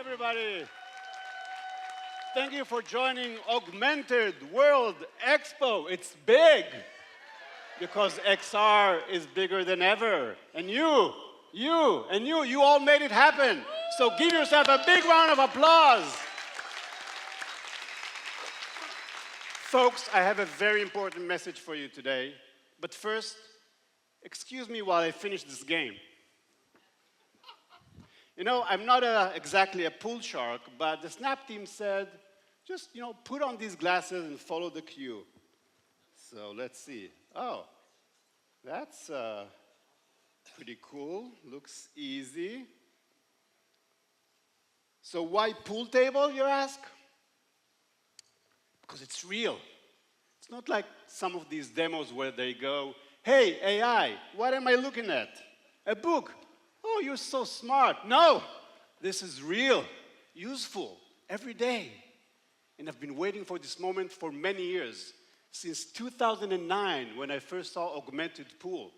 everybody. Thank you for joining Augmented World Expo. It's big because XR is bigger than ever. And you all made it happen. So give yourself a big round of applause. Folks, I have a very important message for you today. But first, excuse me while I finish this game. You know, I'm not exactly a pool shark, but the Snap team said, just, put on these glasses and follow the cue. So let's see. Oh, that's pretty cool. Looks easy. So why pool table, you ask? Because it's real. It's not like some of these demos where they go, hey, AI, what am I looking at? A book. Oh, you're so smart. No, this is real, useful, every day. And I've been waiting for this moment for many years, since 2009 when I first saw Augmented Pool.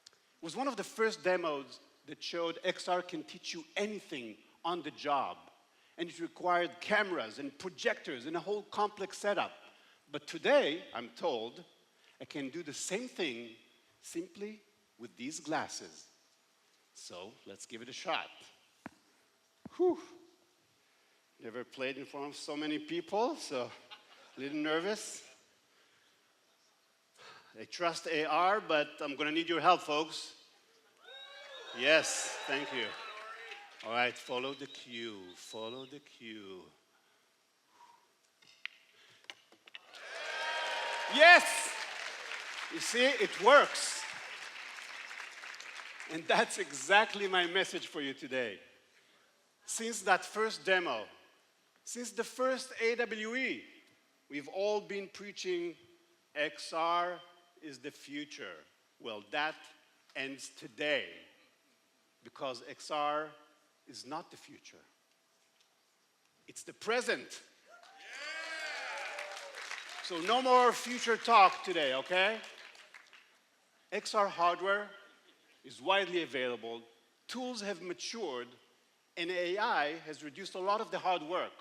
It was one of the first demos that showed XR can teach you anything on the job. And it required cameras and projectors and a whole complex setup. But today, I'm told, I can do the same thing simply with these glasses. So let's give it a shot. Whew. Never played in front of so many people, so a little nervous. I trust AR, but I'm going to need your help, folks. Yes, thank you. All right, follow the cue. Follow the cue. Yes! You see, it works. And that's exactly my message for you today. Since that first demo, since the first AWE, we've all been preaching XR is the future. Well, that ends today because XR is not the future. It's the present. So no more future talk today, okay? XR hardware is widely available, tools have matured, and AI has reduced a lot of the hard work.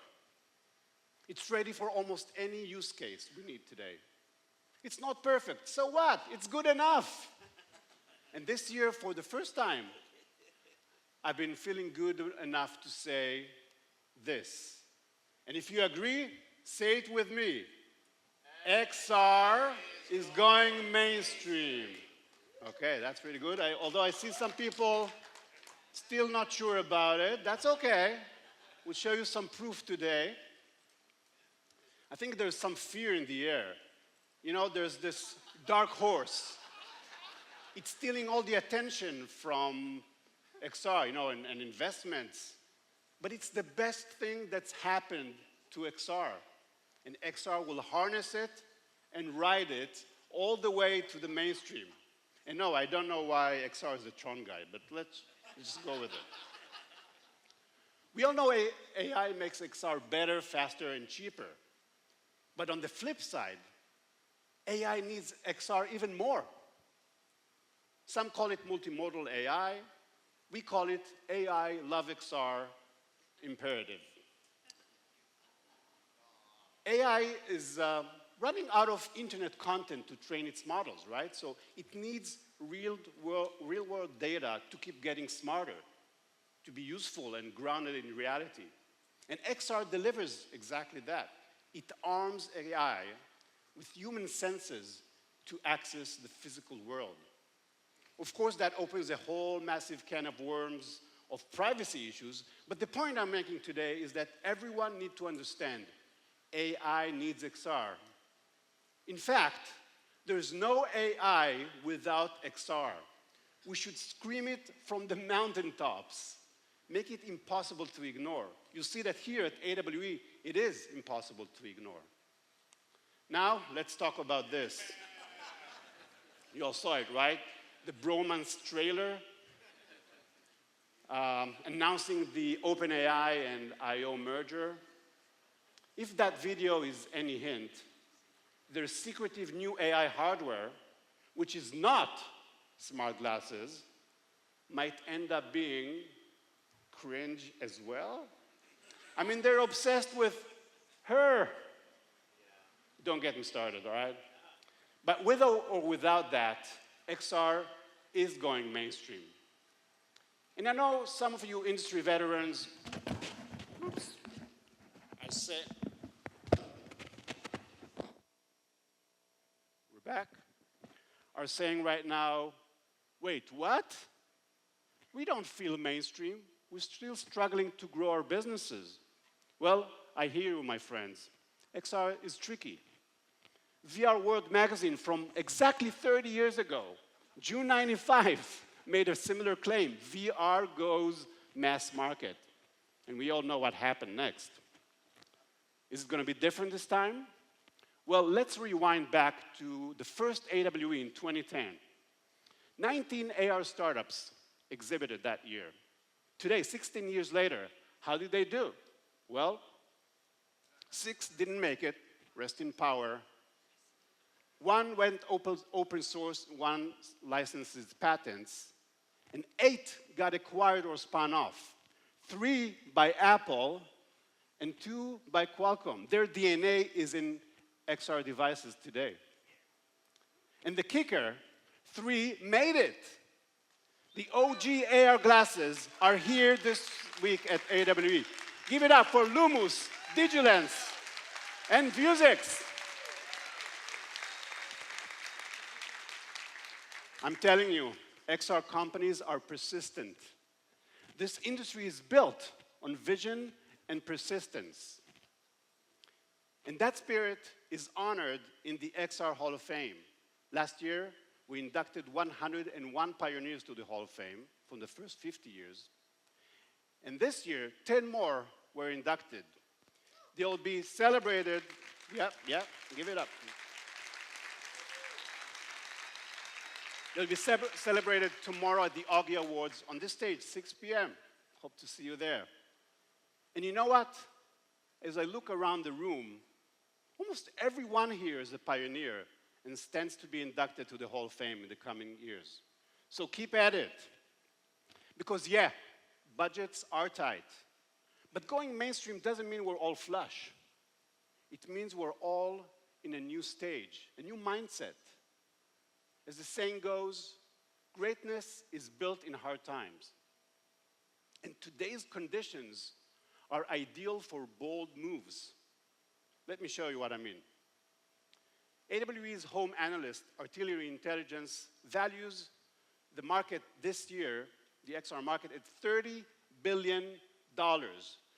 It's ready for almost any use case we need today. It's not perfect, so what? It's good enough. And this year, for the first time, I've been feeling good enough to say this. And if you agree, say it with me. XR is going mainstream. Okay, that's pretty good. Although I see some people still not sure about it, that's okay. We'll show you some proof today. I think there's some fear in the air. You know, there's this dark horse. It's stealing all the attention from XR, and investments. But it's the best thing that's happened to XR. And XR will harness it and ride it all the way to the mainstream. And no, I don't know why XR is the Tron guy, but let's just go with it. We all know AI makes XR better, faster, and cheaper. But on the flip side, AI needs XR even more. Some call it multimodal AI. We call it AI Love XR imperative. AI is running out of internet content to train its models, right? So it needs real-world data to keep getting smarter, to be useful and grounded in reality. And XR delivers exactly that. It arms AI with human senses to access the physical world. Of course, that opens a whole massive can of worms of privacy issues, but the point I'm making today is that everyone needs to understand AI needs XR. In fact, there's no AI without XR. We should scream it from the mountaintops, make it impossible to ignore. You see that here at AWE, it is impossible to ignore. Now, let's talk about this. You all saw it, right? The bromance trailer announcing the OpenAI and I.O. merger. If that video is any hint, their secretive new AI hardware, which is not smart glasses, might end up being cringe as well. I mean, they're obsessed with her. Don't get me started, all right? But with or without that, XR is going mainstream. And I know some of you industry veterans, oops, I say, we're back, are saying right now, wait, what? We don't feel mainstream. We're still struggling to grow our businesses. Well, I hear you, my friends. XR is tricky. VR World magazine from exactly 30 years ago, June 95, made a similar claim. VR goes mass market. And we all know what happened next. Is it going to be different this time? Well, let's rewind back to the first AWE in 2010. 19 AR startups exhibited that year. Today, 16 years later, how did they do? Well, 6 didn't make it, rest in power. 1 went open source, 1 licensed its patents, and 8 got acquired or spun off. 3 by Apple, and 2 by Qualcomm. Their DNA is in XR devices today. And the kicker, 3 made it. The OG AR glasses are here this week at AWE. Give it up for Lumus, Digilens, and Vuzix. I'm telling you, XR companies are persistent. This industry is built on vision and persistence. And that spirit is honored in the XR Hall of Fame. Last year, we inducted 101 pioneers to the Hall of Fame from the first 50 years. And this year, 10 more were inducted. They'll be celebrated, give it up. They'll be celebrated tomorrow at the Augie Awards on this stage, 6 p.m. Hope to see you there. And you know what? As I look around the room, almost everyone here is a pioneer and stands to be inducted to the Hall of Fame in the coming years. So keep at it. Because yeah, budgets are tight. But going mainstream doesn't mean we're all flush. It means we're all in a new stage, a new mindset. As the saying goes, greatness is built in hard times. And today's conditions are ideal for bold moves. Let me show you what I mean. AWE's home analyst, Artillery Intelligence, values the market this year, the XR market, at $30 billion.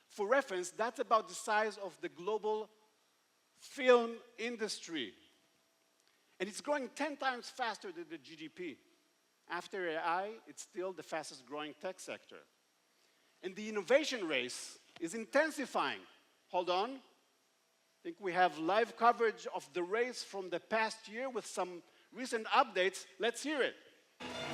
For reference, that's about the size of the global film industry. And it's growing 10 times faster than the GDP. After AI, it's still the fastest growing tech sector. And the innovation race is intensifying. Hold on. I think we have live coverage of the race from the past year with some recent updates. Let's hear it.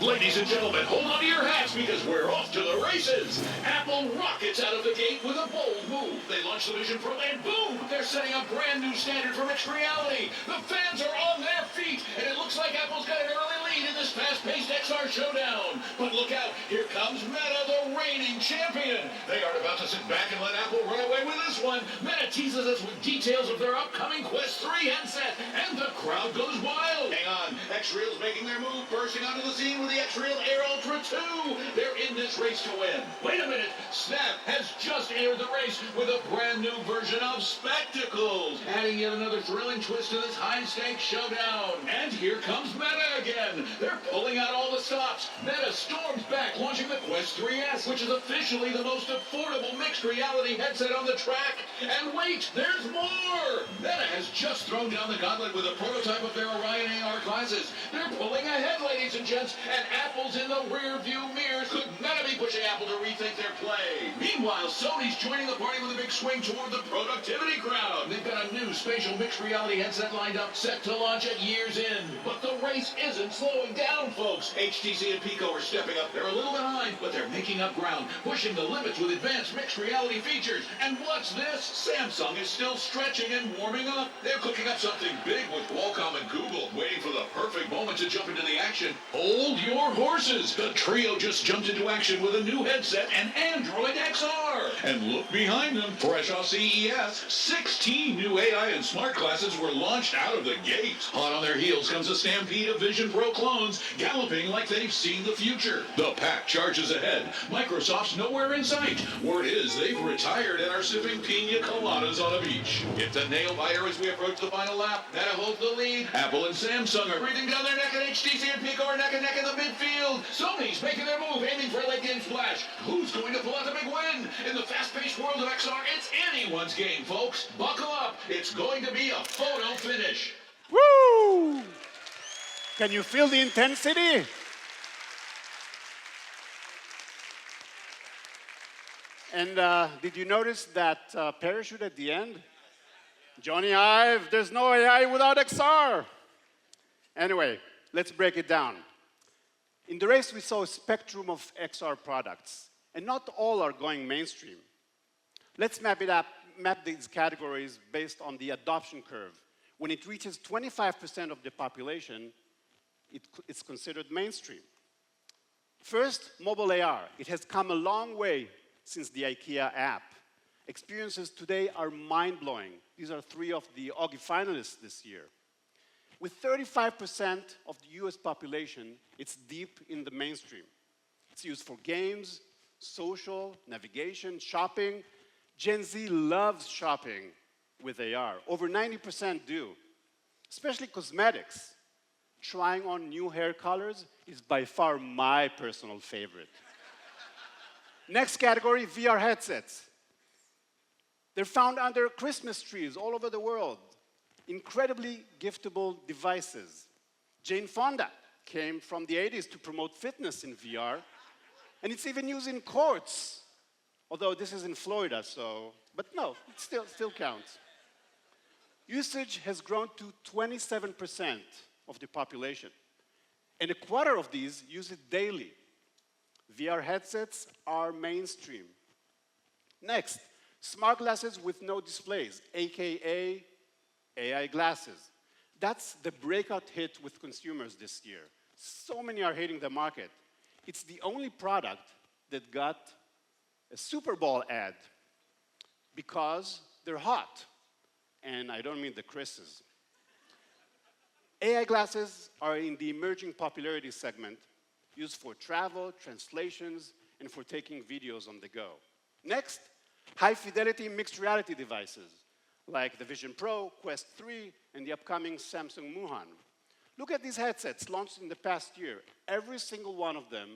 Ladies and gentlemen, hold on to your hats because we're off to the races. Apple rockets out of the gate with a bold move. They launch the Vision Pro and boom, they're setting a brand new standard for mixed reality. The fans are on their feet and it looks like Apple's got an early lead in this fast-paced XR showdown. But look out, here comes Meta, the reigning champion. They aren't about to sit back and let Apple run away with this one. Meta teases us with details of their upcoming Quest 3 headset and the crowd goes wild. Hang on, X-Real's making their move, bursting onto the scene with the X-Real Air Ultra 2. They're in this race to win. Wait a minute, Snap has just entered the race with a brand new version of Spectacles, adding yet another thrilling twist to this high-stakes showdown. And here comes Meta again. They're pulling out all the stops. Meta storms back, launching the Quest 3S, which is officially the most affordable mixed reality headset on the track. And wait, there's more! Meta has just thrown down the gauntlet with a prototype of their Orion AR glasses. They're pulling ahead, ladies and gents, and Apple's in the rear-view mirrors. Could Meta be pushing Apple to rethink their play? Meanwhile, Sony's joining the party with a big swing toward the productivity crowd. They've got a new spatial mixed reality headset lined up, set to launch at year's end. But the race isn't slowing down, folks. HTC and Pico are stepping up. They're a little behind, but they're making up ground, pushing the limits with advanced mixed reality features. And what's this? Samsung is still stretching and warming up. They're cooking up something big with Qualcomm and Google, waiting for the perfect moment to jump into the action. Hold your horses. The trio just jumped into action with a new headset and Android XR. And look behind them, fresh off CES, 16 new AI and smart glasses were launched out of the gate. Hot on their heels comes a stampede of Vision Pro clones, galloping like they've seen the future. The pack charges ahead. Microsoft's nowhere in sight. Word is they've retired and are sipping pina coladas on a beach. It's a nail biter as we approach the final lap. Meta holds the lead. Apple and Samsung are breathing down their neck, and HTC and Pico are neck and neck in the midfield. Sony's making their move, aiming for a late game splash. Who's going to pull out the big win? In the fast-paced world of XR, it's anyone's game, folks. Buckle up. It's going to be a photo finish. Woo! Can you feel the intensity? And did you notice that parachute at the end? Johnny Ive, there's no AI without XR. Anyway, let's break it down. In the race, we saw a spectrum of XR products, and not all are going mainstream. Let's map these categories based on the adoption curve. When it reaches 25% of the population, it's considered mainstream. First, mobile AR. It has come a long way since the IKEA app. Experiences today are mind-blowing. These are 3 of the Augie finalists this year. With 35% of the US population, it's deep in the mainstream. It's used for games, social, navigation, shopping. Gen Z loves shopping with AR. Over 90% do, especially cosmetics. Trying on new hair colors is by far my personal favorite. Next category, VR headsets. They're found under Christmas trees all over the world. Incredibly giftable devices. Jane Fonda came from the 80s to promote fitness in VR, and it's even used in courts. Although this is in Florida, but no, it still counts. Usage has grown to 27% of the population, and a quarter of these use it daily. VR headsets are mainstream. Next, smart glasses with no displays, AKA AI glasses. That's the breakout hit with consumers this year. So many are hating the market. It's the only product that got a Super Bowl ad because they're hot. And I don't mean the Chris's. AI glasses are in the emerging popularity segment, used for travel, translations, and for taking videos on the go. Next, high-fidelity mixed reality devices, like the Vision Pro, Quest 3, and the upcoming Samsung Muhan. Look at these headsets launched in the past year. Every single one of them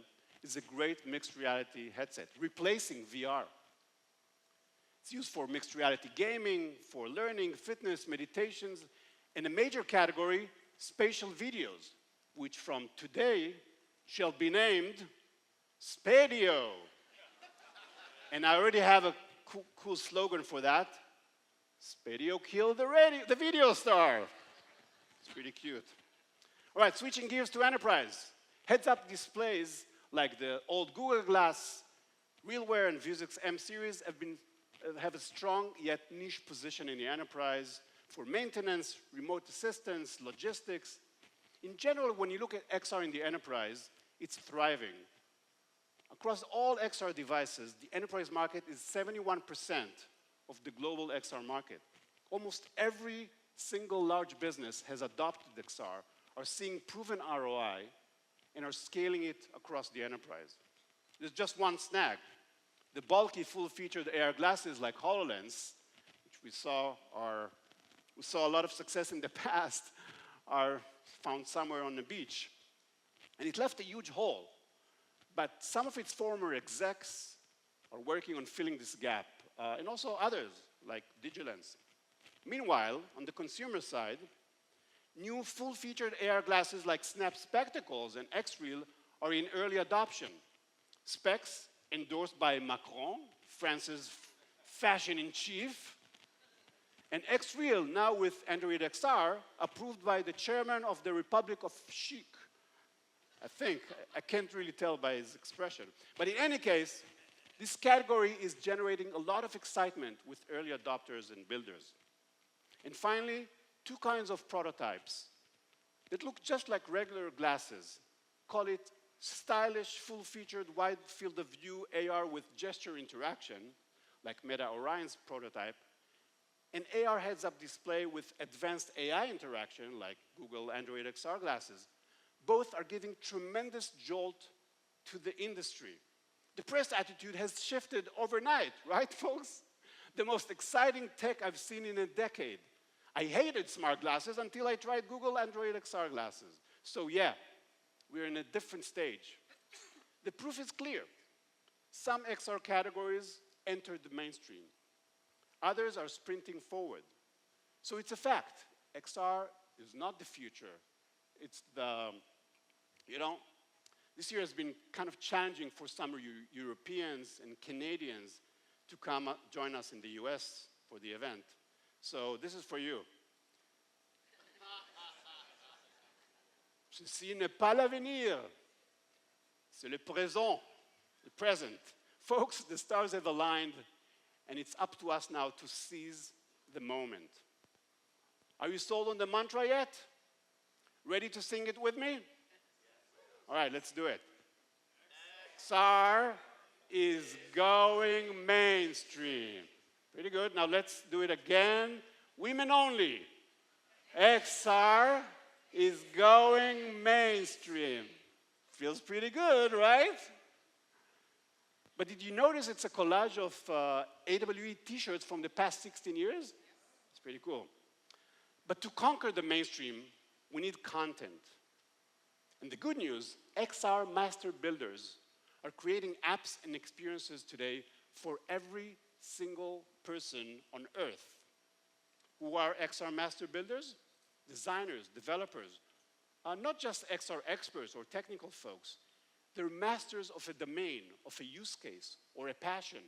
is a great mixed reality headset, replacing VR. It's used for mixed reality gaming, for learning, fitness, meditations, and a major category, spatial videos, which from today shall be named Spadio. And I already have a cool slogan for that. Spadio killed the video star. It's pretty cute. All right, switching gears to enterprise. Heads-up displays like the old Google Glass, RealWear, and Vuzix M series have a strong yet niche position in the enterprise for maintenance, remote assistance, logistics. In general, when you look at XR in the enterprise, it's thriving. Across all XR devices, the enterprise market is 71% of the global XR market. Almost every single large business has adopted XR, are seeing proven ROI, and are scaling it across the enterprise. There's just one snag. The bulky, full-featured AR glasses like HoloLens, which we saw a lot of success in the past, are found somewhere on the beach. And it left a huge hole. But some of its former execs are working on filling this gap, and also others, like Digilens. Meanwhile, on the consumer side, new full-featured AR glasses like Snap Spectacles and X-Real are in early adoption. Specs endorsed by Macron, France's fashion-in-chief, and X-Real, now with Android XR, approved by the chairman of the Republic of Chic. I think. I can't really tell by his expression. But in any case, this category is generating a lot of excitement with early adopters and builders. And finally, 2 kinds of prototypes that look just like regular glasses. Call it stylish, full-featured, wide field of view AR with gesture interaction, like Meta Orion's prototype, an AR heads-up display with advanced AI interaction, like Google Android XR glasses. Both are giving tremendous jolt to the industry. The press attitude has shifted overnight, right, folks? The most exciting tech I've seen in a decade. I hated smart glasses until I tried Google Android XR glasses. So yeah, we're in a different stage. The proof is clear. Some XR categories entered the mainstream. Others are sprinting forward. So it's a fact. XR is not the future. It's the, this year has been kind of challenging for some Europeans and Canadians to come join us in the US for the event. So this is for you. Ceci n'est pas l'avenir. C'est le présent, the present. Folks, the stars have aligned, and it's up to us now to seize the moment. Are you sold on the mantra yet? Ready to sing it with me? All right, let's do it. XR is going mainstream. Pretty good. Now let's do it again. Women only. XR is going mainstream. Feels pretty good, right? But did you notice it's a collage of AWE t-shirts from the past 16 years? It's pretty cool. But to conquer the mainstream, we need content. And the good news, XR master builders are creating apps and experiences today for every single person on Earth. Who are XR master builders? Designers, developers, not just XR experts or technical folks. They're masters of a domain, of a use case, or a passion.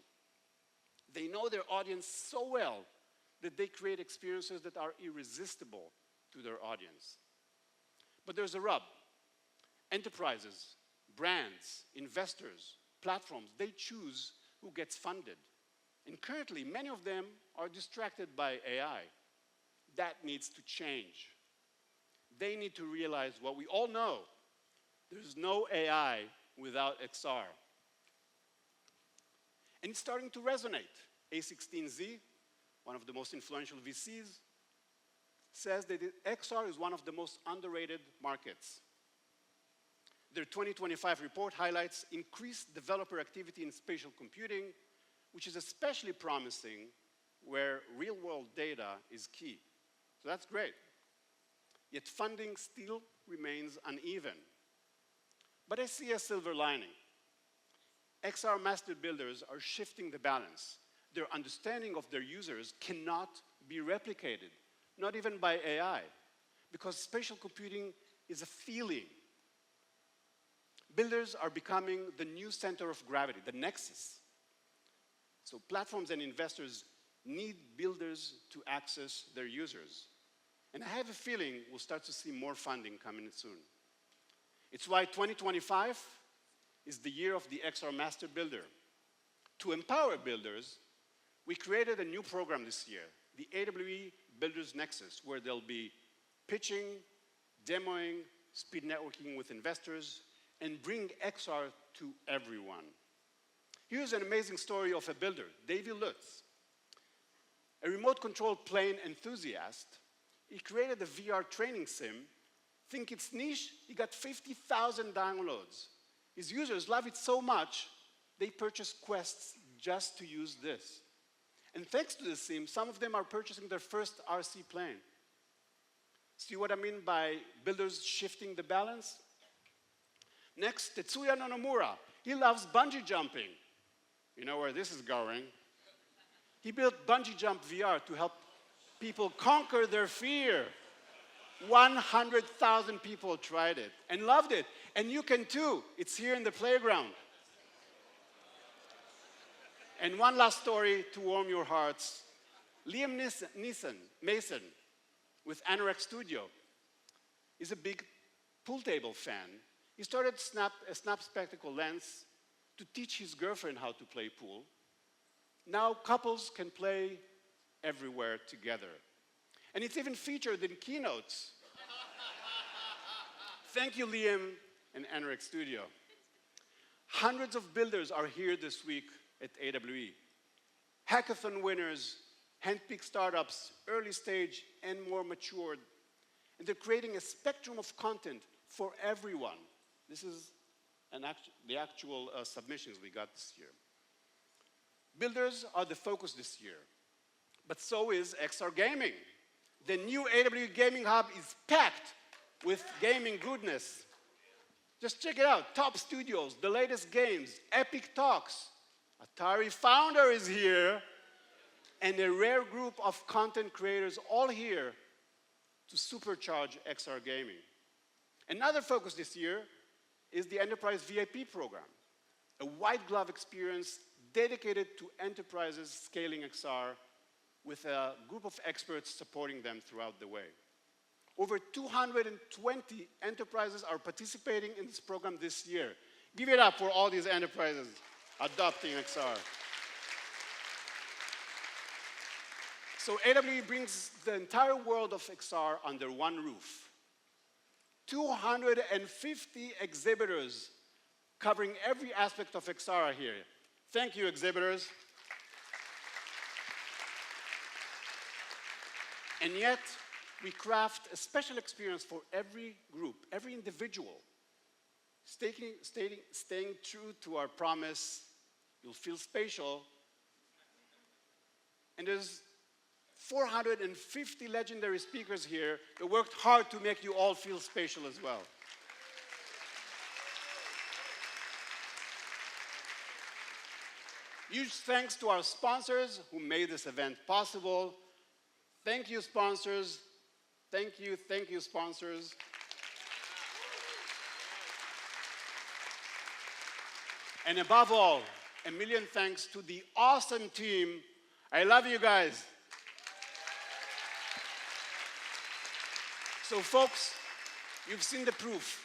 They know their audience so well that they create experiences that are irresistible to their audience. But there's a rub. Enterprises, brands, investors, platforms, they choose who gets funded. And currently, many of them are distracted by AI. That needs to change. They need to realize what we all know. There's no AI without XR. And it's starting to resonate. A16Z, one of the most influential VCs, says that XR is one of the most underrated markets. Their 2025 report highlights increased developer activity in spatial computing, which is especially promising where real-world data is key. So that's great. Yet funding still remains uneven. But I see a silver lining. XR master builders are shifting the balance. Their understanding of their users cannot be replicated, not even by AI, because spatial computing is a feeling. Builders are becoming the new center of gravity, the nexus. So platforms and investors need builders to access their users. And I have a feeling we'll start to see more funding coming soon. It's why 2025 is the year of the XR Master Builder. To empower builders, we created a new program this year, the AWE Builders Nexus, where they'll be pitching, demoing, speed networking with investors, and bring XR to everyone. Here's an amazing story of a builder, Davey Lutz. A remote-controlled plane enthusiast, he created a VR training sim. Think it's niche? He got 50,000 downloads. His users love it so much, they purchased Quests just to use this. And thanks to this sim, some of them are purchasing their first RC plane. See what I mean by builders shifting the balance? Next, Tetsuya Nonomura. He loves bungee jumping. You know where this is going. He built Bungee Jump VR to help people conquer their fear. 100,000 people tried it and loved it. And you can too. It's here in the playground. And one last story to warm your hearts. Liam Mason with Anorak Studio is a big pool table fan. He started a Snap Spectacle lens to teach his girlfriend how to play pool. Now couples can play everywhere together. And it's even featured in Keynotes. Thank you, Liam and Anorak Studio. Hundreds of builders are here this week at AWE. hackathon winners, handpicked startups, early stage and more matured. And they're creating a spectrum of content for everyone. This is the actual submissions we got this year. Builders are the focus this year, but so is XR Gaming. The new AW Gaming Hub is packed with gaming goodness. Just check it out. Top studios, the latest games, epic talks. Atari founder is here, and a rare group of content creators all here to supercharge XR gaming. Another focus this year is the Enterprise VIP program, a white glove experience dedicated to enterprises scaling XR with a group of experts supporting them throughout the way. Over 220 enterprises are participating in this program this year. Give it up for all these enterprises adopting XR. So AWE brings the entire world of XR under one roof. 250 exhibitors covering every aspect of XR are here. Thank you, exhibitors. And yet, we craft a special experience for every group, every individual. Staying true to our promise, you'll feel spatial. And there's 450 legendary speakers here that worked hard to make you all feel spatial as well. Huge thanks to our sponsors who made this event possible. Thank you, sponsors. Thank you, sponsors. And above all, a million thanks to the awesome team. I love you guys. So folks, you've seen the proof.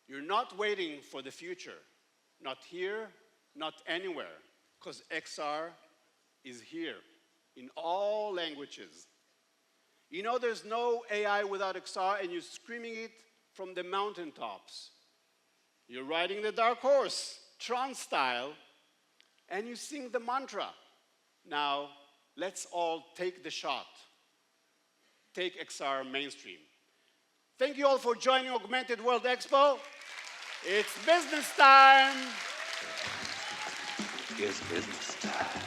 You're not waiting for the future. Not here, not anywhere, because XR is here in all languages. You know there's no AI without XR, and you're screaming it from the mountaintops. You're riding the dark horse, Tron style, and you sing the mantra. Now, let's all take the shot. Take XR mainstream. Thank you all for joining Augmented World Expo. It's business time. It's business time.